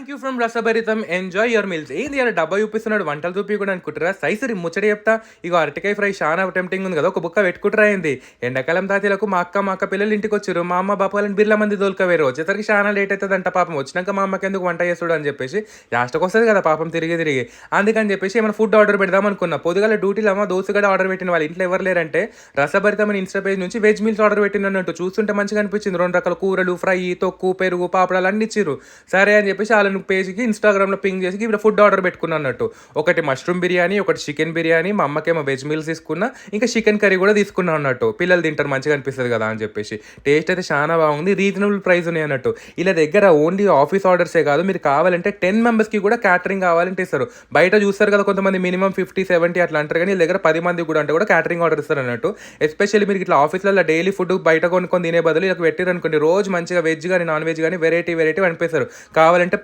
Thank you from Rasabharitam enjoy your meals. ఏంది ఇలా డబ్బా చూపిస్తున్నాడు, వంటలు చూపించకుండా అనుకుంటారా? సైసరి ముచ్చట చెప్తా. ఇగో అరటికాయ ఫ్రై చాలా టెంప్టింగ్ ఉంది కదా, ఒక బుక్క పెట్టుకుంటారా ఏంది? ఎండాకాలం తాతీలకు మా అక్క పిల్లలు ఇంటికి వచ్చారు. మా అమ్మ బాపాలని బిర్ల మంది దోలుకవేరు. వచ్చేసరికి చాలా లేట్ అవుతుందంట పాపం. వచ్చినాక మా అమ్మకి ఎందుకు వంట చేస్తాడు అని చెప్పేసి లాస్ట్కి వస్తుంది కదా పాపం తిరిగి తిరిగి. అందుకని చెప్పేసి ఏమైనా ఫుడ్ ఆర్డర్ పెడదాం అనుకున్నా. పొద్దుగాల డ్యూటీలో అమ్మ దోశగడ ఆర్డర్ పెట్టిన వాళ్ళ ఇంట్లో ఎవరు లేరంటే రసభరితం అని ఇన్స్టా పేజ్ నుంచి వెజ్ మీల్స్ ఆర్డర్ పెట్టినట్టు చూస్తుంటే మంచిగా అనిపించింది. 2 రకాల కూరలు, ఫ్రై, తొక్కు, పెరుగు, పాపడాలు అన్ని ఇచ్చిర్రు. సరే అని చెప్పేసి వాళ్ళని పేజ్కి ఇన్స్టాగ్రామ్లో పింగ్ చేసి ఇప్పుడు ఫుడ్ ఆర్డర్ పెట్టుకున్నా అన్నట్టు. ఒకటి మష్రూమ్ బిర్యానీ, ఒకటి చికెన్ బిర్యానీ, మా అమ్మకేమో వెజ్ మీల్స్ తీసుకున్నా, ఇంకా చికెన్ కర్రీ కూడా తీసుకున్నా అన్నట్టు. పిల్లలు తింటారు మంచిగా అనిపిస్తుంది కదా అని చెప్పేసి. టేస్ట్ అయితే చాలా బాగుంది, రీజనబుల్ ప్రైస్ ఉన్నాయి అన్నట్టు. ఇలా దగ్గర ఓన్లీ ఆఫీస్ ఆర్డర్సే కాదు, మీరు కావాలంటే 10 మెంబర్స్కి కూడా క్యాటరింగ్ కావాలంటే ఇస్తారు. బయట చూస్తారు కదా కొంతమంది మినిమం 50-70 అట్లా అంటారు, కానీ వీళ్ళ దగ్గర 10 మంది కూడా అంటే కూడా క్యాటరింగ్ ఆర్డర్ ఇస్తారు అన్నట్టు. ఎస్పెషల్లీ మీరు ఇట్లా ఆఫీస్లలో డైలీ ఫుడ్ బయట కొనుక్కొని తినే బదులు ఇలా పెట్టారు అనుకోండి, రోజు మంచిగా వెజ్ కానీ నాన్ వెజ్ కానీ వెరైటీ అనిపిస్తారు. కావాలంటే